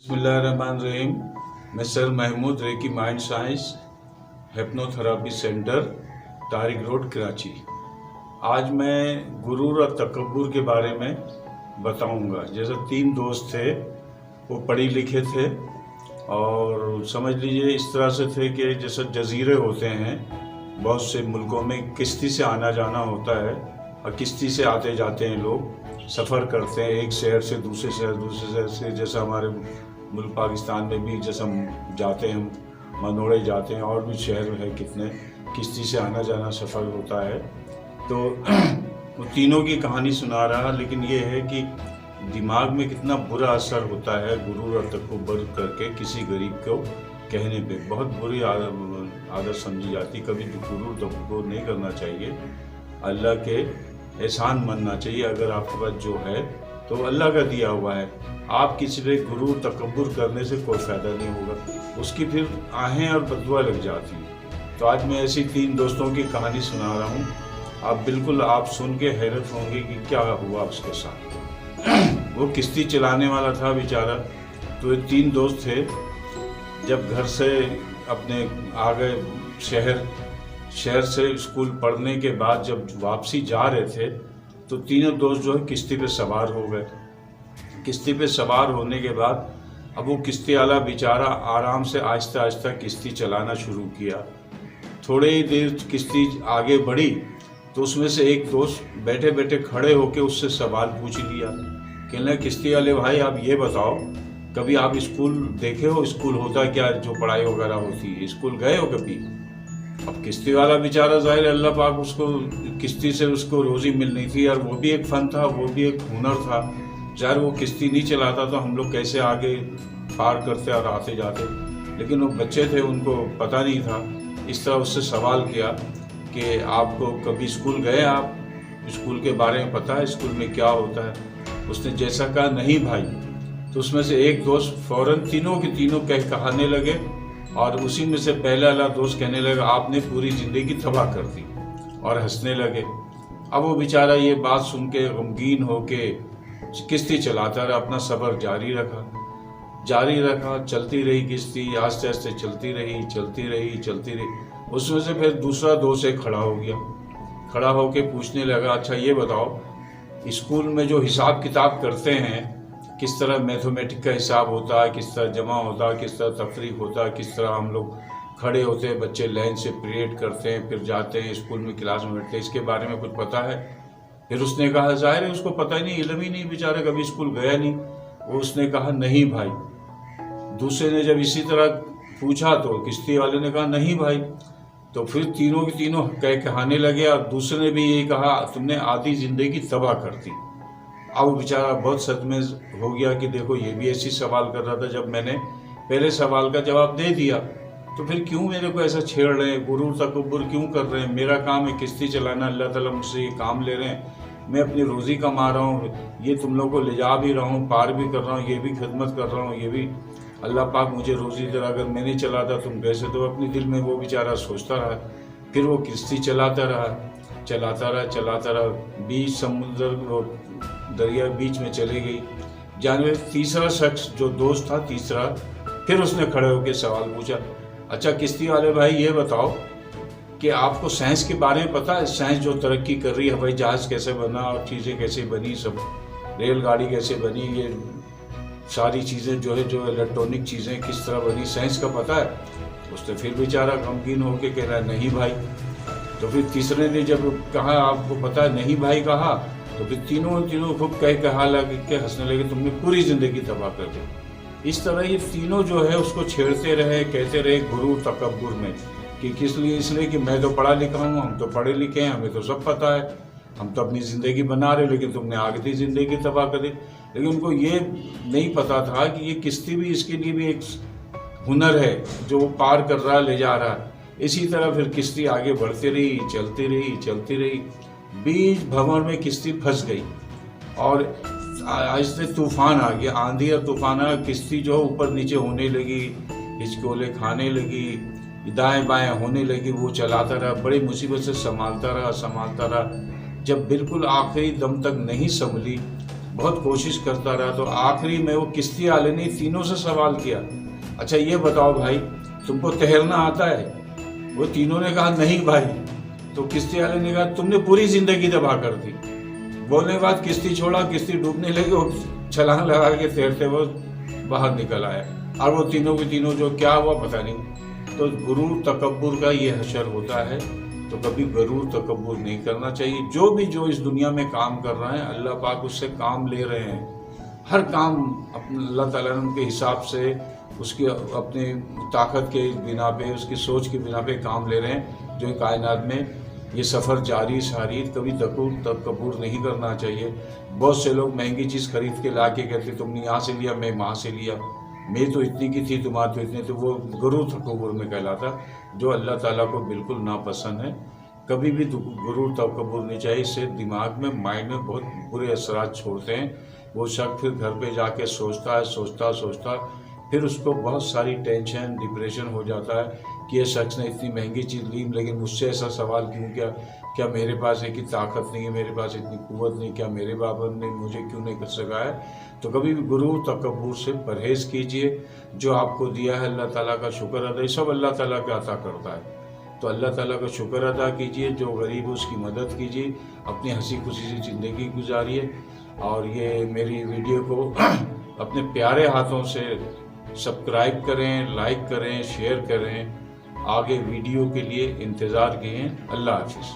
बिस्मिल्लाहिर्रहमानिर्रहीम। मैं sir Mahmood Reiki mind science hypnotherapy centre Tariq road Karachi. आज मैं गुरूर और तकब्बुर के बारे में बताऊंगा। जैसे 3 दोस्त थे, वो पढ़े लिखे थे और समझ लीजिए इस तरह से थे कि जैसे जजीरे होते हैं, बहुत से मुल्कों में किश्ती से आना जाना होता है और किश्ती से आते जाते हैं, लोग सफ़र करते हैं एक शहर से दूसरे शहर से। जैसे हमारे मुल्क पाकिस्तान में भी जैसे हम जाते हैं, मनोड़े जाते हैं, और भी शहर है कितने, किश्ती से आना जाना सफ़र होता है। तो वो तीनों की कहानी सुना रहा, लेकिन ये है कि दिमाग में कितना बुरा असर होता है गुरूर और तकब्बुर करके किसी गरीब को कहने पे। बहुत बुरी आदत समझी जाती। कभी गुरूर तकब्बुर नहीं करना चाहिए, अल्लाह के एहसान मानना चाहिए। अगर आपके पास जो है तो अल्लाह का दिया हुआ है, आप किसी पे गुरूर तकब्बुर करने से कोई फ़ायदा नहीं होगा, उसकी फिर आहें और बददुआ लग जाती है। तो आज मैं ऐसी 3 दोस्तों की कहानी सुना रहा हूँ। आप सुन के हैरत होंगे कि क्या हुआ उसके साथ। वो किश्ती चलाने वाला था बेचारा। तो ये 3 दोस्त थे, जब घर से अपने आ गए शहर से स्कूल पढ़ने के बाद जब वापसी जा रहे थे, तो तीनों दोस्त जो है किश्ती पे सवार हो गए। किश्ती पे सवार होने के बाद अब वो किश्ती वाला बेचारा आराम से आहिस्ता आहिस्ता किश्ती चलाना शुरू किया। थोड़े ही देर किश्ती आगे बढ़ी तो उसमें से एक दोस्त बैठे बैठे खड़े होकर उससे सवाल पूछ लिया। कहने लगे, किश्ती वाले भाई, आप ये बताओ, कभी आप स्कूल देखे हो? स्कूल होता क्या, जो पढ़ाई वगैरह होती है, स्कूल गए हो कभी? अब किश्ती वाला बेचारा, ज़ाहिर अल्लाह पाक उसको किश्ती से उसको रोज़ी मिलनी थी, और वो भी एक फ़न था, वो भी एक हुनर था। ज़ाहिर वो किश्ती नहीं चलाता तो हम लोग कैसे आगे पार करते और आते जाते। लेकिन वो बच्चे थे, उनको पता नहीं था। इस तरह उससे सवाल किया कि आपको कभी स्कूल गए, आप स्कूल के बारे में पता है, स्कूल में क्या होता है? उसने जैसा कहा, नहीं भाई, तो उसमें से एक दोस्त फ़ौरन तीनों के तीनों कहने लगे, और उसी में से पहला वाला दोस्त कहने लगा, आपने पूरी ज़िंदगी तबाह कर दी, और हंसने लगे। अब वो बेचारा ये बात सुन के गमगीन होके किश्ती चलाता रहा, अपना सफ़र जारी रखा। चलती रही किश्ती, आस्ते आस्ते चलती रही। उसमें से फिर दूसरा दोस्त एक खड़ा हो गया। खड़ा होके पूछने लगा, अच्छा ये बताओ, स्कूल में जो हिसाब किताब करते हैं, किस तरह मैथमेटिक का हिसाब होता है, किस तरह जमा होता है, किस तरह तफरीक होता है, किस तरह हम लोग खड़े होते हैं, बच्चे लाइन से पीरियड करते हैं, फिर जाते हैं स्कूल में, क्लास में बैठते हैं, इसके बारे में कुछ पता है? फिर उसने कहा, ज़ाहिर है उसको पता ही नहीं, इल्म ही नहीं, बेचारा कभी स्कूल गया नहीं। वो उसने कहा, नहीं भाई। दूसरे ने जब इसी तरह पूछा तो किश्ती वाले ने कहा, नहीं भाई। तो फिर तीनों के तीनों कहने लगे, और दूसरे ने भी यही कहा, तुमने आधी ज़िंदगी तबाह कर दी। अब वो बेचारा बहुत सदमे हो गया कि देखो, ये भी ऐसी सवाल कर रहा था, जब मैंने पहले सवाल का जवाब दे दिया, तो फिर क्यों मेरे को ऐसा छेड़ रहे हैं, गुरूर तकब्बुर क्यों कर रहे हैं? मेरा काम है किश्ती चलाना, अल्लाह ताला मुझसे ये काम ले रहे हैं, मैं अपनी रोज़ी कमा रहा हूँ, ये तुम लोगों को ले जा भी रहा हूँ, पार भी कर रहा हूँ, ये भी खिदमत कर रहा हूँ, ये भी अल्लाह पाक मुझे रोज़ी दे रहा। अगर मैं नहीं चलाता तुम कैसे? तो अपने दिल में वो बेचारा सोचता रहा। फिर वो किश्ती चलाता रहा। बीच समुद्र, दरिया बीच में चली गई। जानवर तीसरा शख्स जो दोस्त था, तीसरा, फिर उसने खड़े होकर सवाल पूछा, अच्छा किश्ती वाले भाई, ये बताओ कि आपको साइंस के बारे में पता है? साइंस जो तरक्की कर रही है, हवाई जहाज़ कैसे बना और चीज़ें कैसे बनी, सब रेलगाड़ी कैसे बनी, ये सारी चीज़ें जो इलेक्ट्रॉनिक चीज़ें किस तरह बनी, साइंस का पता है? उसने फिर बेचारा गमगीन होकर कह रहा है, नहीं भाई। तो फिर तीसरे ने जब कहा, आपको पता है, नहीं भाई कहा, तो फिर तीनों खूब कहा लगे कि हंसने लगे, तुमने पूरी ज़िंदगी तबाह कर दी। इस तरह ये तीनों जो है उसको छेड़ते रहे, कहते रहे गुरूर तकब्बुर में, कि किस लिए? इसलिए कि मैं तो पढ़ा लिखा हूँ, हम तो पढ़े लिखे हैं, हमें तो सब पता है, हम तो अपनी ज़िंदगी बना रहे, लेकिन तुमने आगे ज़िंदगी तबाह कर दी। लेकिन उनको ये नहीं पता था कि ये किश्ती भी, इसके लिए भी एक हुनर है जो वो पार कर रहा, ले जा रहा है। इसी तरह फिर किश्ती आगे बढ़ती रही, चलती रही। बीच भंवर में किश्ती फंस गई, और आहिस्ते तूफान आ गया, आंधी और तूफान आ, किश्ती जो ऊपर नीचे होने लगी, हिचकोले खाने लगी, दाएं बाएं होने लगी। वो चलाता रहा, बड़ी मुसीबत से संभालता रहा। जब बिल्कुल आखिरी दम तक नहीं संभली, بہت کوشش کرتا رہا، تو آخری میں وہ کشتی والے نے تینوں سے سوال کیا، اچھا یہ بتاؤ بھائی تم کو تیرنا آتا ہے؟ وہ تینوں نے کہا نہیں بھائی۔ تو کشتی والے نے کہا تم نے پوری زندگی تباہ کر دی۔ بولنے کے بعد کشتی چھوڑا، کشتی ڈوبنے لگی، وہ چھلانگ لگا کے تیرتے وہ باہر نکل آیا، اور وہ تینوں کے تینوں جو کیا ہوا پتہ نہیں۔ تو غرور تکبر کا یہ حشر ہوتا ہے، تو کبھی غرور تکبر نہیں کرنا چاہیے۔ جو اس دنیا میں کام کر رہا ہے اللہ پاک اس سے کام لے رہے ہیں، ہر کام اللہ تعالیٰ نے ان کے حساب سے، اس کی اپنے طاقت کے بنا پہ، اس کی سوچ کے بنا پہ کام لے رہے ہیں، جو کائنات میں یہ سفر جاری ساری۔ کبھی تکبر نہیں کرنا چاہیے۔ بہت سے لوگ مہنگی چیز خرید کے لا کے کہتے تم نے یہاں سے لیا، میں وہاں سے لیا، میری تو اتنی کی تھی تمہاری تو اتنی، تو وہ غرور تکبر میں کہلاتا، جو اللہ تعالیٰ کو بالکل ناپسند ہے۔ کبھی بھی غرور تکبر نہیں چاہیے، اس سے دماغ میں، مائنڈ میں بہت برے اثرات چھوڑتے ہیں۔ وہ شخص پھر گھر پہ جا کے سوچتا پھر اس کو بہت ساری ٹینشن، ڈپریشن ہو جاتا ہے کہ یہ شخص نے اتنی مہنگی چیز لی لیکن مجھ سے ایسا سوال کیوں کیا، کیا میرے پاس ایک طاقت نہیں ہے، میرے پاس اتنی قوت نہیں، کیا میرے باپ نے مجھے کیوں نہیں کر سکا ہے؟ تو کبھی بھی غرور تکبر سے پرہیز کیجئے۔ جو آپ کو دیا ہے اللہ تعالیٰ کا شکر ادا، سب اللہ تعالیٰ کا عطا کرتا ہے، تو اللہ تعالیٰ کا شکر ادا کیجئے۔ جو غریب ہے اس کی مدد کیجئے، اپنی ہنسی خوشی سے زندگی گزاریے، اور یہ میری ویڈیو کو اپنے پیارے ہاتھوں سے سبسکرائب کریں، لائک کریں، شیئر کریں۔ آگے ویڈیو کے لیے انتظار کیجئے۔ اللہ حافظ۔